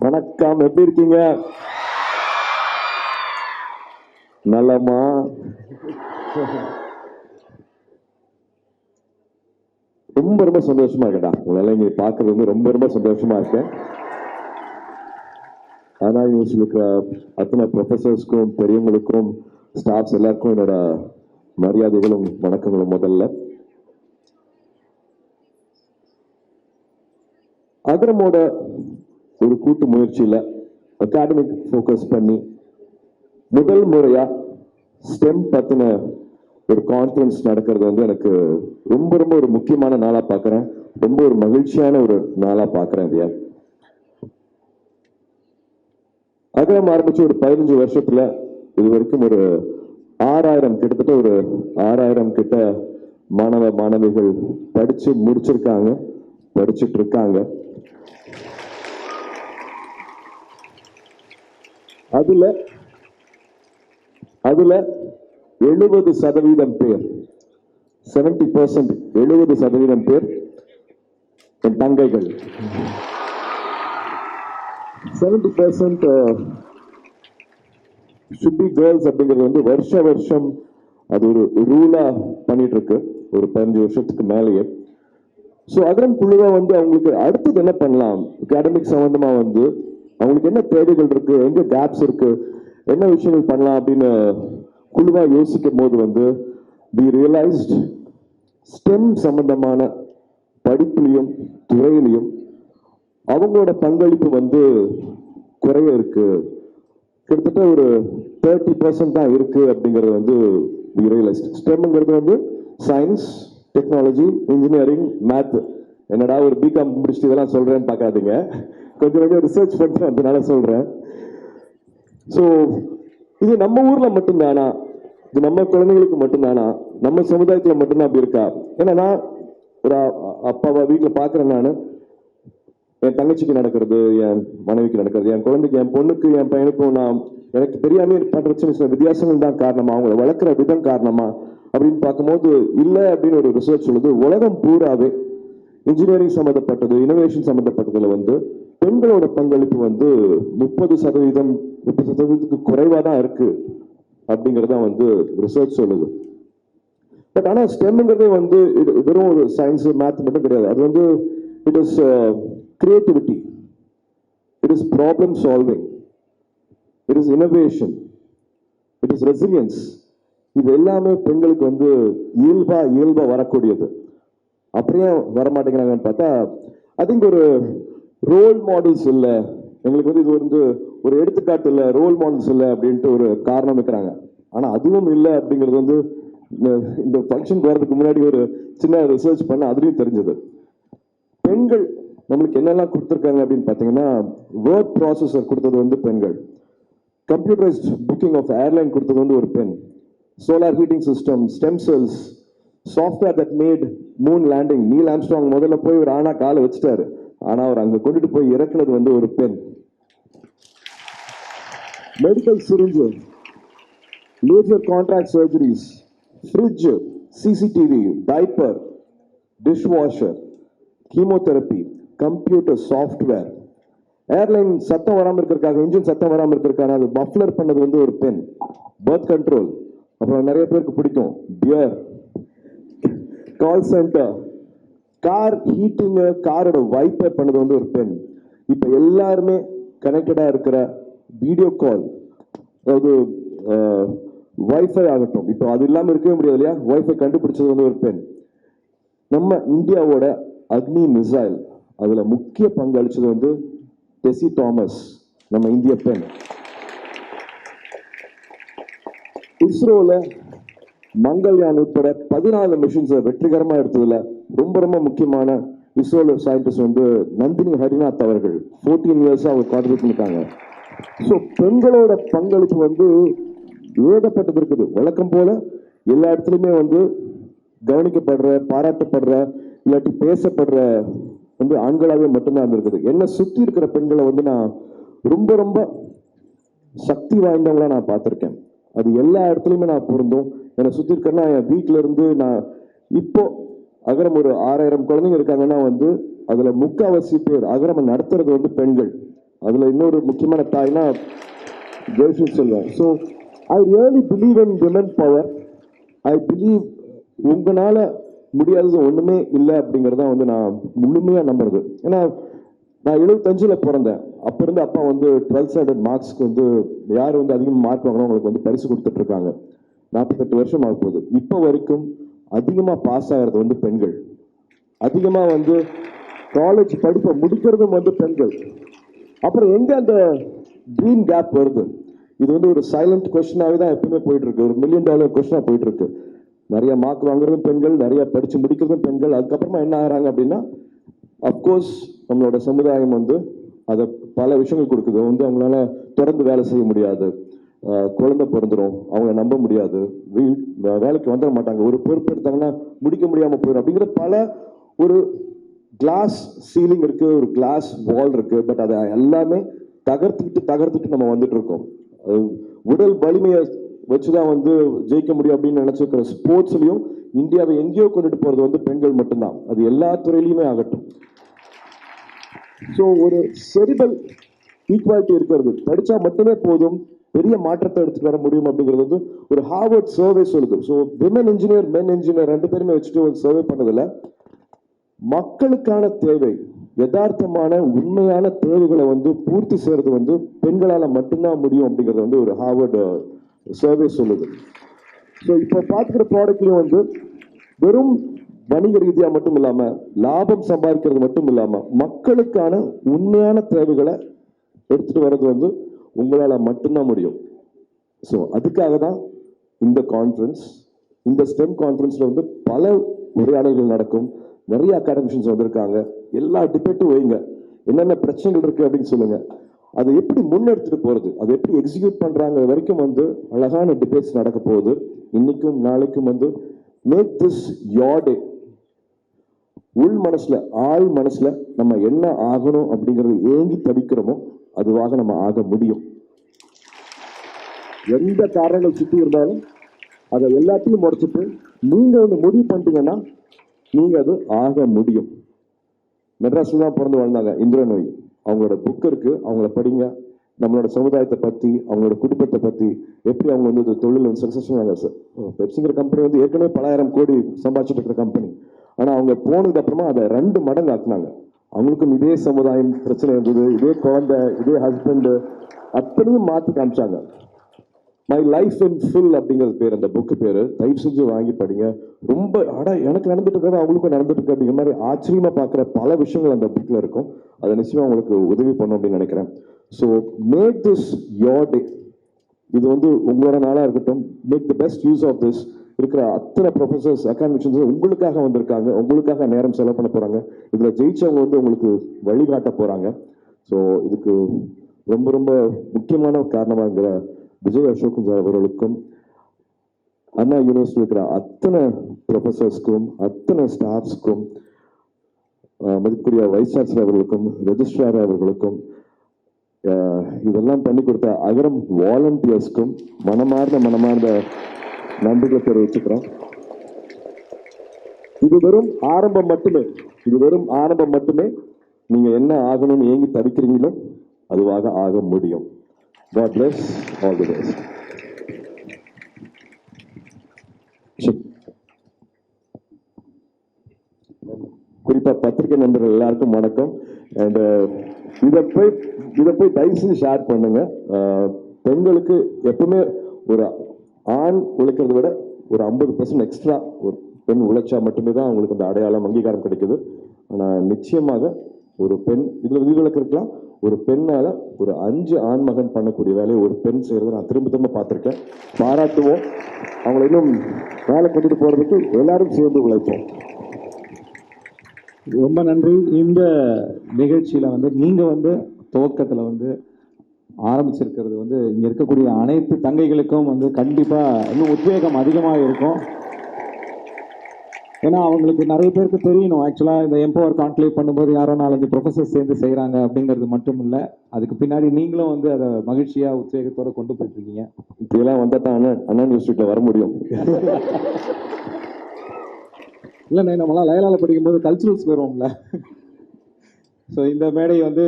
வணக்கம், எப்படி இருக்கீங்க? நலமா? ரொம்ப ரொம்ப சந்தோஷமா இருக்கேன்டா, உங்களால இங்க பார்க்கறது வந்து ரொம்ப ரொம்ப சந்தோஷமா இருக்கேன். ஆனா யூனிவர்சிட்டியில் அத்தனை ப்ரொஃபஸர்ஸ்க்கும் பெரியவங்களுக்கும் ஸ்டாஃப்ஸ் எல்லாருக்கும் என்னோட மரியாதைகளும் வணக்கங்களும். முதல்ல அகரமோட ஒரு கூட்டு முயற்சியில் அகாடமிக் ஃபோக்கஸ் பண்ணி முதல் முறையா ஸ்டெம் பத்தின ஒரு கான்ஃபரன்ஸ் நடக்கிறது வந்து எனக்கு ரொம்ப ரொம்ப ஒரு முக்கியமான நாளா பார்க்குறேன். ரொம்ப ஒரு மகிழ்ச்சியான ஒரு நாளா பார்க்குறேன். ஐயா, அகரம் ஆரம்பிச்சு ஒரு 15 வருஷத்துல இது வரைக்கும் ஒரு 6000 கிட்டத்தட்ட ஒரு 6000 கிட்ட மாணவ மாணவிகள் படிச்சு முடிச்சிருக்காங்க, படிச்சுட்டு இருக்காங்க. அதுல 70% பேர் 70% 70% பேர் என் தங்கைகள். 70% should be girls அப்படிங்கிறது வந்து வருஷம் அது ஒரு ரூலா பண்ணிட்டு இருக்கு ஒரு 15 வருஷத்துக்கு மேலேயே. ஸோ அகரம் குழுவா வந்து அவங்களுக்கு அடுத்தது என்ன பண்ணலாம், அகாடமிக் சம்பந்தமா வந்து அவங்களுக்கு என்ன தேவைகள் இருக்கு, எங்க கேப்ஸ் இருக்கு, என்ன விஷயங்கள் பண்ணலாம் அப்படின்னு குழுவா யோசிக்கும் போது வந்து we realized ஸ்டெம் சம்பந்தமான படிப்புலையும் துறையிலையும் அவங்களோட பங்களிப்பு வந்து குறைய இருக்கு, கிட்டத்தட்ட ஒரு 30% தான் இருக்கு அப்படிங்கிறது வந்து we realized. ஸ்டெம்ங்கிறது வந்து சயின்ஸ், டெக்னாலஜி, இன்ஜினியரிங், மேத். என்னடா ஒரு பிகாம் முடிச்சுட்டு இதெல்லாம் சொல்றேன்னு பார்க்காதீங்க, கொஞ்சம் ரிசர்ச் பண்ணிட்டு அதனால சொல்றேன். ஸோ இது நம்ம ஊர்ல மட்டும்தானா, இது நம்ம குழந்தைங்களுக்கு மட்டும்தானா, நம்ம சமுதாயத்துல மட்டும்தான் அப்படி இருக்கா? ஏன்னா நான் ஒரு அப்பாவா வீட்டில் பார்க்குறேன், நான் என் தங்கச்சிக்கு நடக்கிறது, என் மனைவிக்கு நடக்கிறது, என் குழந்தைக்கு, என் பொண்ணுக்கு, என் பையனுக்கும் நான் எனக்கு தெரியாம பண்ற சின்ன வித்தியாசங்கள் தான் காரணமா, அவங்களை வளர்க்குற விதம் காரணமா அப்படின்னு பார்க்கும்போது இல்லை அப்படின்னு ஒரு ரிசர்ச் சொல்லுது. உலகம் பூராவே இன்ஜினியரிங் சம்மந்தப்பட்டது, இனோவேஷன் சம்மந்தப்பட்டதுல வந்து பெண்களோட பங்களிப்பு வந்து 30% குறைவா தான் இருக்கு அப்படிங்கறத வந்து ரிசர்ச் சொல்லுது. பட் ஆனா ஸ்டெம்ங்கிறதே வந்து வெறும் ஒரு சயின்ஸ் மேத் மட்டும் கிடையாது. அது வந்து it is creativity, it is problem solving, it is innovation, it is resilience. இது எல்லாமே பெண்களுக்கு வந்து இயல்பா வரக்கூடியது. அப்படியே வரமாட்டேங்கிறாங்கன்னு பார்த்தா ஐ திங்க் ஒரு ரோல் மாடல்ஸ் இல்லை, எங்களுக்கு வந்து இது வந்து ஒரு எடுத்துக்காட்டு இல்லை, ரோல் மாடல்ஸ் இல்லை அப்படின்ட்டு ஒரு காரணம் வைக்கிறாங்க. ஆனா அதுவும் இல்லை அப்படிங்கிறது வந்து இந்த ஃபங்க்ஷன் போறதுக்கு முன்னாடி ஒரு சின்ன ரிசர்ச் பண்ண அதுலயும் தெரிஞ்சது. பெண்கள் நம்மளுக்கு என்னெல்லாம் கொடுத்துருக்காங்க அப்படின்னு பார்த்தீங்கன்னா, வேர்ட் ப்ராசஸர் கொடுத்தது வந்து பெண்கள், கம்ப்யூட்டரைஸ்ட் புக்கிங் ஆஃப் ஏர்லைன் கொடுத்தது வந்து ஒரு பெண், solar heating system, stem cells, software that made moon landing. Neil Armstrong முதல்ல போய் ஒரு ஆனா காலை வச்சுட்டாரு, ஆனா அவர் அங்க கொண்டுட்டு போய் இறக்குனது வந்து ஒரு பெண். Medical syringe, laser contract surgeries, fridge, CCTV, diaper, dish washer, chemotherapy, computer software, airline சத்தம் வராமல் இருக்கிறதுக்காக, இன்ஜின் சத்தம் வராமல் இருக்கிறதுக்காக அது மஃப்ளர் பண்ணது வந்து ஒரு பெண், பர்த் கண்ட்ரோல், அப்புறம் நிறைய பேருக்கு பிடிக்கும் pier, call centre, car heating, காரோட வைப்பர் பண்ணது வந்து ஒரு பெண். இப்ப எல்லாருமே கனெக்டடா இருக்கிற வீடியோ கால், அதாவது வைஃபை ஆகட்டும், இப்போ அது இல்லாம இருக்கவே முடியாது இல்லையா, வைஃபை கண்டுபிடிச்சது வந்து ஒரு பெண். நம்ம இந்தியாவோட அக்னி மிசைல், அதுல முக்கிய பங்கு அளிச்சது வந்து டெசி தாமஸ், நம்ம இந்திய பெண். இஸ்ரோல மங்கள்யான் உட்பட 14 மிஷன்ஸ் வெற்றிகரமா எடுத்ததுல ரொம்ப ரொம்ப முக்கியமான இஸ்ரோல சயின்டிஸ்ட் வந்து நந்தினி ஹரிநாத் அவர்கள் 14 இயர்ஸா அவர் கான்ட்ரிபியூட் பண்ணிருக்காங்க. ஸோ பெண்களோட பங்களிப்பு வந்து ஏகப்பட்டது இருக்குது. வழக்கம் போல எல்லா இடத்துலையுமே வந்து கவனிக்கப்படுற, பாராட்டப்படுற, இல்லாட்டி பேசப்படுற வந்து ஆண்களாவே மட்டும்தான் இருந்திருக்குது. என்னை சுற்றி இருக்கிற பெண்களை வந்து நான் ரொம்ப ரொம்ப சக்தி வாய்ந்தவங்களா நான் பார்த்துருக்கேன். அது எல்லா இடத்துலையுமே நான் பொருந்தும். என்னை சுற்றி இருக்கிறேன்னா என் வீட்டில இருந்து நான் இப்போ அகரம் ஒரு 6000 குழந்தைங்க இருக்காங்கன்னா வந்து அதுல முக்காவாசி பேர் அகரம் நடத்துறது வந்து பெண்கள். அதில் இன்னொரு முக்கியமான தாய்னா ஜெயஸ்ரீ சொல்லுவேன். So I really believe in women power. I believe உங்களால் முடியாதது ஒன்றுமே இல்லை அப்படிங்கிறத வந்து நான் முழுமையாக நம்புறது. ஏன்னா நான் 75 பிறந்தேன். அப்போ இருந்து அப்பா வந்து 12th ஸ்டாண்டர்ட் மார்க்ஸ்க்கு வந்து யார் வந்து அதிகமாக மார்க் வாங்குறோம் அவங்களுக்கு வந்து பரிசு கொடுத்துட்ருக்காங்க. 48 வருஷம் ஆக போகுது. இப்போ வரைக்கும் அதிகமாக பாஸ் ஆகிறது வந்து பெண்கள். அதிகமாக வந்து காலேஜ் படிப்பை முடிக்கிறதும் வந்து பெண்கள். அப்புறம் எங்கே அந்த ட்ரீம் கேப் வருது? இது வந்து ஒரு சைலண்ட் கொஸ்டினாகவே தான் எப்பவுமே போயிட்டு இருக்கு. ஒரு $1 மில்லியன் கொஸ்டினாக போயிட்டு இருக்கு. நிறைய மார்க் வாங்குறதும் பெண்கள், நிறைய படித்து முடிக்கிறதும் பெண்கள். அதுக்கப்புறமா என்ன ஆகிறாங்க அப்படின்னா, அப்கோர்ஸ் நம்மளோட சமுதாயம் வந்து அதை பல விஷயங்கள் கொடுக்குது. வந்து அவங்களால தொடர்ந்து வேலை செய்ய முடியாது, குழந்தை பிறந்துடும், அவங்கள நம்ப முடியாது, வேலைக்கு வந்துட மாட்டாங்க, ஒரு பொறுப்பு எடுத்தாங்கன்னா முடிக்க முடியாமல் போயிடும் அப்படிங்கிற பல ஒரு கிளாஸ் சீலிங் இருக்கு, ஒரு கிளாஸ் வால் இருக்கு. பட் அதை எல்லாமே தகர்த்துட்டு நம்ம வந்துட்டு இருக்கோம். உடல் வலிமையை வச்சுதான் வந்து ஜெயிக்க முடியும் அப்படின்னு நினைச்சிருக்கிற ஸ்போர்ட்ஸ்லயும் இந்தியாவை எங்கேயோ கொண்டுட்டு போறது வந்து பெண்கள் மட்டும்தான். அது எல்லா துறையிலுமே ஆகட்டும். ஸோ ஒரு செரிபல் ஈக்குவாலிட்டி இருக்கிறது, படிச்சா மட்டுமே போதும், பெரிய மாற்றத்தை எடுத்துட்டு வர முடியும் அப்படிங்கிறது வந்து ஒரு ஹார்வர்ட் சர்வே சொல்லுது. ஸோ விமன் இன்ஜினியர், மென் இன்ஜினியர் ரெண்டு பேருமே வச்சுட்டு ஒரு சர்வே பண்ணதில்ல. மக்களுக்கான தேவை, யதார்த்தமான உண்மையான தேவைகளை வந்து பூர்த்தி செய்யறது வந்து பெண்களால மட்டும்தான் முடியும் அப்படிங்கிறது வந்து ஒரு ஹார்வர்ட் சர்வே சொல்லுது. ஸோ இப்போ பார்த்துக்கிற ப்ராடக்ட்லையும் வந்து வெறும் வணிக ரீதியாக மட்டும் இல்லாம, லாபம் சம்பாதிக்கிறது மட்டும் இல்லாம, மக்களுக்கான உண்மையான தேவைகளை எடுத்துட்டு வர்றது வந்து உங்களால மட்டும்தான் முடியும். ஸோ அதுக்காக தான் இந்த கான்ஃபரன்ஸ், இந்த ஸ்டெம் கான்ஃபரன்ஸ்ல வந்து பல உரையாடல்கள் நடக்கும். நிறைய அகாடமிஷியன்ஸ் வந்திருக்காங்க. எல்லா டிபேட்டும் வைங்க, என்னென்ன பிரச்சனைகள் இருக்கு அப்படின்னு சொல்லுங்க. அதை எப்படி முன்னெடுத்துட்டு போறது, அதை எப்படி எக்ஸிக்யூட் பண்றாங்க வரைக்கும் வந்து அழகான டிபேட்ஸ் நடக்க போகுது. இன்னைக்கும் நாளைக்கும் வந்து மேக் திஸ் யோர் டே. உள் மனசுல, ஆள் மனசுல நம்ம என்ன ஆகணும் அப்படிங்கறது ஏங்கி தவிக்கிறோமோ அதுவாக நம்ம ஆக முடியும். எந்த காரணங்கள் சுற்றி இருந்தாலும் அதை எல்லாத்தையும் முறைச்சிட்டு நீங்க ஒன்று முடிவு பண்ணிட்டீங்கன்னா நீங்க அது ஆக முடியும். மெட்ராஸ்ல தான் பிறந்து வாழ்ந்தாங்க இந்திரநோய். அவங்களோட புக் இருக்கு, அவங்கள படிங்க. நம்மளோட சமுதாயத்தை பத்தி, அவங்களோட குடும்பத்தை பத்தி, எப்படி அவங்க வந்து தொழில் வந்து சக்சஸ்ஃபுல்லாக. பெப்சிங்கிற கம்பெனி வந்து ஏற்கனவே பல ஆயிரம் கோடி சம்பாதிச்சுட்டு இருக்கிற கம்பெனி. ஆனா அவங்க போனதுக்கு அப்புறமா அதை 2 மடங்கு ஆக்குனாங்க. அவங்களுக்கும் இதே சமுதாயம் பிரச்சனை இருந்தது, இதே குழந்தை, இதே ஹஸ்பண்ட், அத்தனையும் மாற்றி காமிச்சாங்க. மை லைஃப் இன் ஃபுல் அப்படிங்கிறது பேர் அந்த புக்கு பேரு. தயவு செஞ்சு வாங்கி படிங்க. ரொம்ப எனக்கு நடந்துட்டு இருக்கிறது அவங்களுக்கும் நடந்துட்டு இருக்கு அப்படிங்கிற மாதிரி ஆச்சரியமா பார்க்குற பல விஷயங்கள் அந்த புக்கில் இருக்கும். அதை நிச்சயமா உங்களுக்கு உதவி பண்ணும் அப்படின்னு நினைக்கிறேன். So make this your day. இது வந்து உங்களோட நாளாக இருக்கட்டும். Make the best use of this. இருக்கிற அத்தனை ப்ரொஃபசர்ஸ், அகாடமிஷியன்ஸ் உங்களுக்காக வந்திருக்காங்க, உங்களுக்காக நேரம் செலவு பண்ண போறாங்க. இதுல ஜெயிச்சவங்க வந்து உங்களுக்கு வழிகாட்ட போறாங்க. ஸோ இதுக்கு ரொம்ப ரொம்ப முக்கியமான காரணமாகிற விஜய் அசோக் அவர்களுக்கும், அண்ணா யூனிவர்சிட்டி இருக்கிற அத்தனை ப்ரொஃபசர்ஸ்க்கும், அத்தனை ஸ்டாஃப்ஸ்க்கும், மதிப்புக்குரிய வைஸ் சான்சலர் அவர்களுக்கும், ரெஜிஸ்ட்ரார் அவர்களுக்கும், இதெல்லாம் பண்ணி கொடுத்த அகரம் வாலண்டியர்ஸ்க்கும் மனமார்ந்த நன்றிகளை தெரிவிச்சுக்கிறோம். இது வெறும் ஆரம்பம் மட்டுமே, இது வெறும் ஆரம்பம் மட்டுமே. நீங்க என்ன ஆகணும்னு ஏங்கி தவிக்கிறீங்களோ அதுவாக ஆக முடியும். God bless, all the best. குறிப்பா பத்திரிகை நண்பர்கள் எல்லாருக்கும் வணக்கம். அண்ட் இதை போய் தயவு செஞ்சு ஷேர் பண்ணுங்க. பெண்களுக்கு எப்பவுமே ஒரு ஆண் உழைக்கிறத விட ஒரு 50% எக்ஸ்ட்ரா ஒரு பெண் உழைச்சா மட்டுமே தான் அவங்களுக்கு அந்த அடையாளம், அங்கீகாரம் கிடைக்குது. ஆனால் நிச்சயமாக ஒரு பெண் இதுல விதிவிலக்கு இருக்கலாம். ஒரு பெண்ணால ஒரு 5 ஆண் மகன் பண்ணக்கூடிய வேலையை ஒரு பெண் செய்யறதை நான் திரும்ப பார்த்திருக்கேன். பாராட்டுவோம். அவங்களை இன்னும் வேலை கொண்டுட்டு போறதுக்கு எல்லாரும் சேர்ந்து உழைப்போம். ரொம்ப நன்றி. இந்த நிகழ்ச்சியில வந்து நீங்க வந்து துவக்கத்துல வந்து ஆரம்பிச்சிருக்கிறது வந்து இங்க இருக்கக்கூடிய அனைத்து தங்கைகளுக்கும் வந்து கண்டிப்பா இன்னும் உத்வேகம் அதிகமாக இருக்கும். ஏன்னா அவங்களுக்கு நிறைய பேருக்கு தெரியணும், ஆக்சுவலா இந்த எம்பவர் கான்க்ளேவ் பண்ணும்போது யாரோ 4-5 ப்ரொஃபசர் சேர்ந்து செய்யறாங்க அப்படிங்கிறது மட்டும் இல்லை, அதுக்கு பின்னாடி நீங்களும் வந்து அதை மகிழ்ச்சியா உத்வேகத்தோட கொண்டு போயிட்டு இருக்கீங்க. இப்படியெல்லாம் வந்தா தான் அண்ணா யூனிவர்சிட்டியில வர முடியும். இல்லைண்ணே, நம்மளாம் லயலால படிக்கும்போது கல்ச்சுரல்ஸ் வருவோம்ல, ஸோ இந்த மேடை வந்து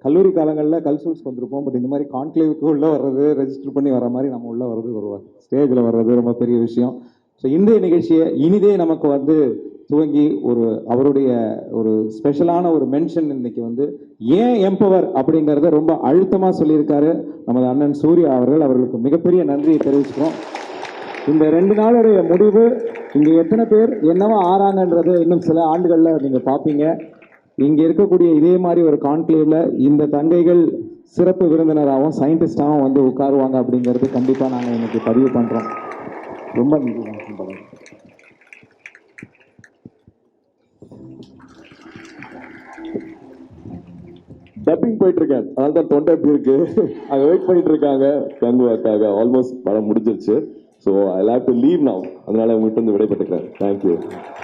கல்லூரி காலங்களில் கல்சூல்ஸ்க்கு வந்திருப்போம். பட் இந்த மாதிரி கான்க்ளேவுக்கு உள்ளே வர்றது, ரெஜிஸ்டர் பண்ணி வர மாதிரி நம்ம உள்ளே வர்றது வருவாங்க, ஸ்டேஜில் வர்றது ரொம்ப பெரிய விஷயம். ஸோ இன்றைய நிகழ்ச்சியை இனிதே நமக்கு வந்து துவங்கி அவருடைய ஒரு ஸ்பெஷலான ஒரு மென்ஷன் இன்னைக்கு வந்து ஏன் எம்பவர் அப்படிங்கிறத ரொம்ப அழுத்தமாக சொல்லியிருக்காரு நமது அண்ணன் சூர்யா அவர்கள். அவர்களுக்கு மிகப்பெரிய நன்றியை தெரிவிச்சுக்கிறோம். இந்த 2 நாளுடைய முடிவு இங்கே எத்தனை பேர் என்னவா ஆறாங்கன்றது இன்னும் சில ஆண்டுகளில் நீங்கள் பார்ப்பீங்க. இங்கே இருக்கக்கூடிய இதே மாதிரி ஒரு கான்க்ளேவ்ல இந்த தங்கைகள் சிறப்பு விருந்தினராகவும் சயின்டிஸ்டாகவும் வந்து உட்காருவாங்க அப்படிங்கிறது கண்டிப்பாக நாங்கள் இன்னைக்கு பதிவு பண்ணுறோம். ரொம்ப நன்றி. டப்பிங் போயிட்டு இருக்கேன், அதனால தான் தொண்டை எப்படி இருக்கு. அங்கே வெயிட் பண்ணிட்டு இருக்காங்க கங்குவாக்காக. ஆல்மோஸ்ட் படம் முடிஞ்சிருச்சு. So I have to leave now. அதனால உங்கள்கிட்ட வந்து விடைபெற்றுக்கிறேன். தேங்க்யூ.